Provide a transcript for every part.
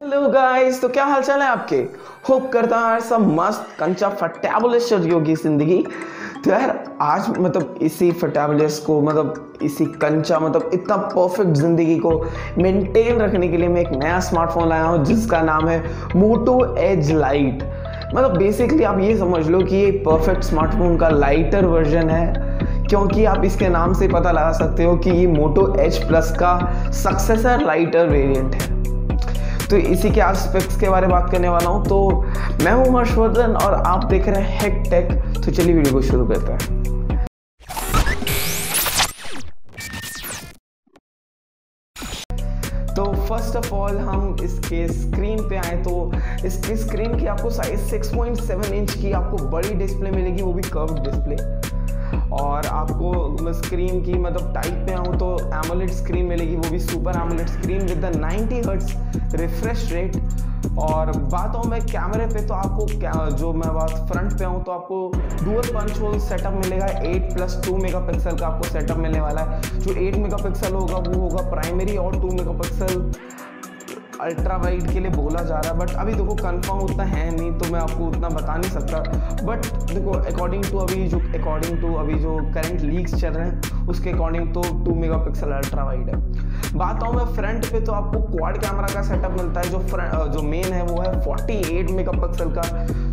Hello guys, तो क्या हाल चाल है आपके। होप करता हूँ यार सब मस्त कंचा फटाबुलस चल रही होगी जिंदगी। तो यार आज इसी फटाबुलस को इसी कंचा इतना परफेक्ट जिंदगी को मेंटेन रखने के लिए मैं एक नया स्मार्टफोन लाया हूँ जिसका नाम है मोटो एज लाइट। बेसिकली आप ये समझ लो कि ये परफेक्ट स्मार्टफोन का लाइटर वर्जन है, क्योंकि आप इसके नाम से पता लगा सकते हो कि ये मोटो एज प्लस का सक्सेसर लाइटर वेरिएंट है। तो इसी के एस्पेक्ट्स के बारे में बात करने वाला हूं। तो मैं हूं हर्षवर्धन और आप देख रहे हैं हेक टेक। तो चलिए वीडियो को शुरू करते हैं। तो फर्स्ट ऑफ ऑल हम इसके स्क्रीन पे आए तो इसकी स्क्रीन की आपको साइज 6.7 इंच की आपको बड़ी डिस्प्ले मिलेगी, वो भी कर्व्ड डिस्प्ले। और आपको स्क्रीन की टाइप पे आऊँ तो एमोलेड स्क्रीन मिलेगी, वो भी super AMOLED screen with the 90 hertz refresh rate. और बात आऊँ मैं कैमरे पे तो आपको जो मैं बात फ्रंट पे आऊँ तो आपको डुअल पंच होल सेटअप मिलेगा। 8+2 मेगापिक्सल का आपको सेटअप मिलने वाला है। जो 8 मेगापिक्सल होगा वो होगा प्राइमरी और 2 मेगापिक्सल अल्ट्रा वाइड के लिए बोला जा रहा है। बट अभी देखो कंफर्म उतना है नहीं तो मैं आपको उतना बता नहीं सकता। बट देखो अकॉर्डिंग टू अभी जो करंट लीक्स चल रहे हैं उसके अकॉर्डिंग तो 2 मेगापिक्सल अल्ट्रा वाइड है। बात आऊँ मैं फ्रंट पे तो आपको क्वाड कैमरा का सेटअप मिलता है। जो मेन है वो है 48 मेगापिक्सल का,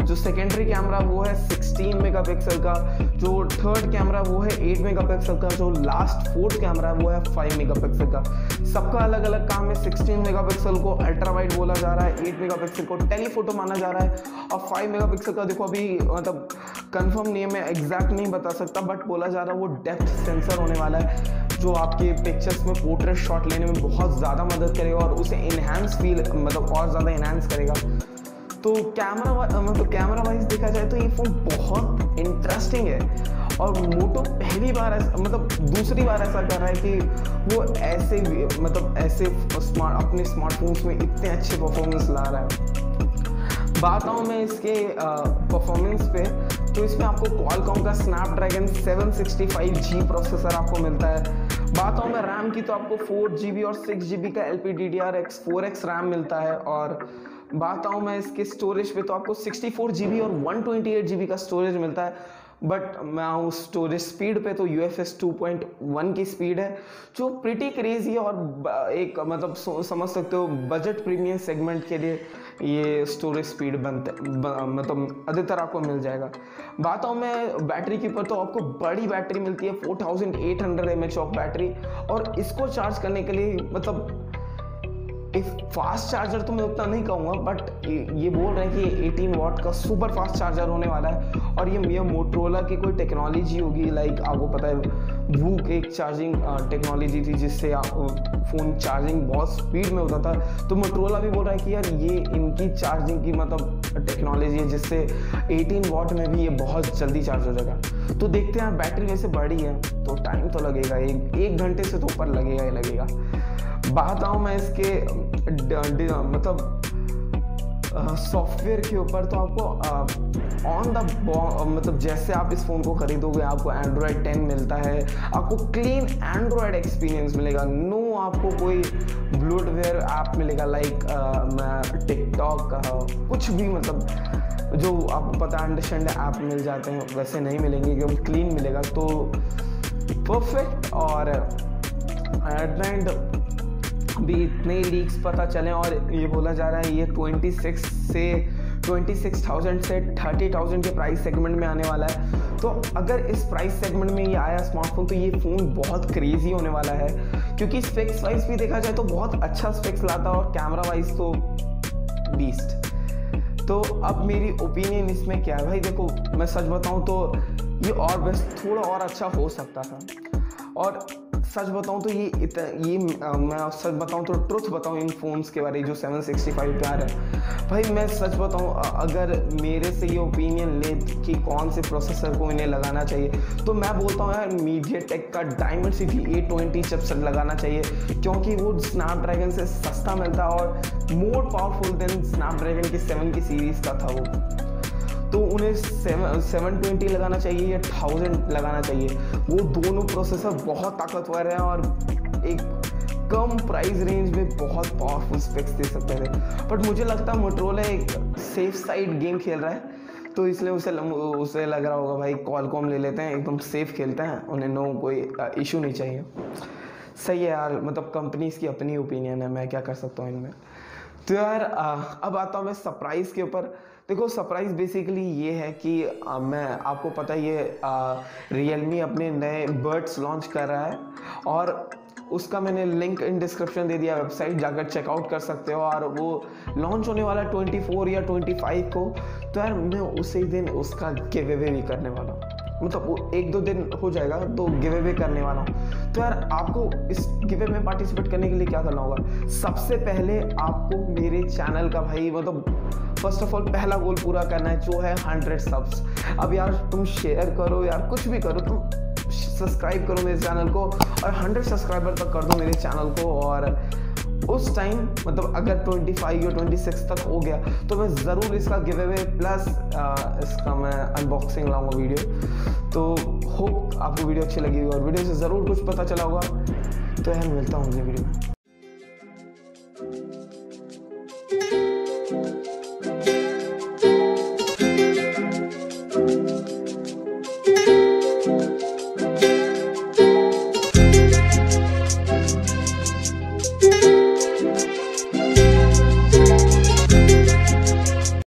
जो सेकेंडरी कैमरा वो है 16 मेगापिक्सल का, जो थर्ड कैमरा वो है 8 मेगापिक्सल का, जो लास्ट फोर्थ कैमरा वो है 5 मेगापिक्सल का। सबका अलग अलग काम है। 16 मेगापिक्सल को अल्ट्रा वाइड बोला जा रहा है, 8 मेगापिक्सल को टेलीफोटो माना जा रहा है और 5 मेगापिक्सल का देखो अभी कंफर्म नहीं है, मैं एग्जैक्ट नहीं बता सकता, बट बोला जा रहा है वो डेप्थ सेंसर होने वाला है जो आपके पिक्चर्स में पोर्ट्रेट शॉट लेने में बहुत ज़्यादा मदद करेगा और उसे इनहैंस फील और ज़्यादा इनहैंस करेगा। तो कैमरा वाइज देखा जाए तो ये फ़ोन बहुत इंटरेस्टिंग है और मोटो पहली बार दूसरी बार ऐसा कर रहा है कि वो ऐसे अपने स्मार्टफोन्स में इतने अच्छे परफॉर्मेंस ला रहा है। बात आऊँ मैं इसके परफॉर्मेंस पे तो इसमें आपको क्वालकॉम का स्नैपड्रैगन 765G प्रोसेसर आपको मिलता है। बात आऊँ मैं रैम की तो आपको 4GB और 6GB का LPDDR4X रैम मिलता है। और बात आऊँ मैं इसके स्टोरेज पे तो आपको 64GB और 128GB का स्टोरेज मिलता है। बट मैं आऊँ स्टोरेज स्पीड पे तो UFS 2.1 की स्पीड है जो प्रिटी क्रेजी और एक समझ सकते हो बजट प्रीमियम सेगमेंट के लिए ये स्टोरेज स्पीड अधिकतर आपको मिल जाएगा। बात आऊँ मैं बैटरी के ऊपर तो आपको बड़ी बैटरी मिलती है 4800 mAh ऑफ बैटरी। और इसको चार्ज करने के लिए एक फास्ट चार्जर तो मैं उतना नहीं कहूँगा, बट ये बोल रहे हैं कि 18 वाट का सुपर फास्ट चार्जर होने वाला है। और ये मोटोरोला की कोई टेक्नोलॉजी होगी, लाइक आपको पता है वूक एक चार्जिंग टेक्नोलॉजी थी जिससे फ़ोन चार्जिंग बहुत स्पीड में होता था। तो मोटोरोला भी बोल रहा है कि यार ये इनकी चार्जिंग की टेक्नोलॉजी है जिससे 18 वाट में भी ये बहुत जल्दी चार्ज हो जाएगा। तो देखते हैं, बैटरी वैसे बड़ी है तो टाइम तो लगेगा, एक घंटे से तो ऊपर लगेगा ही लगेगा। बात आऊँ मैं इसके सॉफ्टवेयर के ऊपर तो आपको ऑन द जैसे आप इस फ़ोन को खरीदोगे आपको Android 10 मिलता है, आपको क्लीन एंड्रॉयड एक्सपीरियंस मिलेगा। नो आपको कोई ब्लूटवेयर ऐप मिलेगा लाइक टिकटॉक कुछ भी जो आपको पता अंडरस्टैंड ऐप मिल जाते हैं वैसे नहीं मिलेंगे, एकदम क्लीन मिलेगा। तो परफेक्ट। और एट द एंड भी इतने लीक्स पता चले और ये बोला जा रहा है ये 26,000 से 30,000 के प्राइस सेगमेंट में आने वाला है। तो अगर इस प्राइस सेगमेंट में ये आया स्मार्टफोन तो ये फ़ोन बहुत क्रेजी होने वाला है, क्योंकि स्पेक्स वाइज भी देखा जाए तो बहुत अच्छा स्पेक्स लाता है और कैमरा वाइज तो बीस्ट। तो अब मेरी ओपिनियन इसमें क्या है भाई, देखो मैं सच बताऊं तो ये और बेस्ट थोड़ा और अच्छा हो सकता था। और सच बताऊं तो मैं सच बताऊं तो ट्रुथ बताऊं इन फ़ोन्स के बारे जो 765 पे आ रहा है भाई, मैं सच बताऊं अगर मेरे से ये ओपिनियन ले कि कौन से प्रोसेसर को इन्हें लगाना चाहिए तो मैं बोलता हूँ यार मीडियाटेक का डायमेंसिटी A20 चिपसेट लगाना चाहिए, क्योंकि वो स्नैपड्रैगन से सस्ता मिलता है और मोर पावरफुल देन स्नैपड्रैगन की 7 की सीरीज़ का था वो। तो उन्हें 720 लगाना चाहिए या 1000 लगाना चाहिए। वो दोनों प्रोसेसर बहुत ताकतवर हैं और एक कम प्राइस रेंज में बहुत पावरफुल स्पेक्स दे सकते थे, बट मुझे लगता है मोटोरोला एक सेफ साइड गेम खेल रहा है, तो इसलिए उसे लग रहा होगा भाई कॉलकॉम ले लेते हैं, एकदम सेफ खेलते हैं, उन्हें कोई इशू नहीं चाहिए। सही है यार, मतलब कंपनीज की अपनी ओपिनियन है, मैं क्या कर सकता हूँ इनमें। तो यार अब आता हूँ मैं सरप्राइज़ के ऊपर। देखो सरप्राइज़ बेसिकली ये है कि मैं आपको पता है ये Realme अपने नए बड्स लॉन्च कर रहा है, और उसका मैंने लिंक इन डिस्क्रिप्शन दे दिया, वेबसाइट जाकर चेकआउट कर सकते हो। और वो लॉन्च होने वाला 24 या 25 को, तो यार मैं उसी दिन उसका गिव अवे भी करने वाला हूँ, मतलब वो 1-2 दिन हो जाएगा तो गिव अवे करने वाला हूँ। तो यार आपको इस गिव अवे में पार्टिसिपेट करने के लिए क्या करना होगा, सबसे पहले आपको मेरे चैनल का भाई मतलब फर्स्ट ऑफ ऑल पहला गोल पूरा करना है, जो है 100 सब्स। अब यार तुम शेयर करो यार, कुछ भी करो, तुम सब्सक्राइब करो मेरे चैनल को और 100 सब्सक्राइबर तक कर दो मेरे चैनल को। और उस टाइम मतलब अगर 25 या 26 तक हो गया तो मैं ज़रूर इसका गिव अवे प्लस इसका मैं अनबॉक्सिंग लाऊंगा वीडियो। तो होप आपको वीडियो अच्छी लगी और वीडियो से ज़रूर कुछ पता चला होगा। तो यार मिलता हूँ अगली वीडियो में।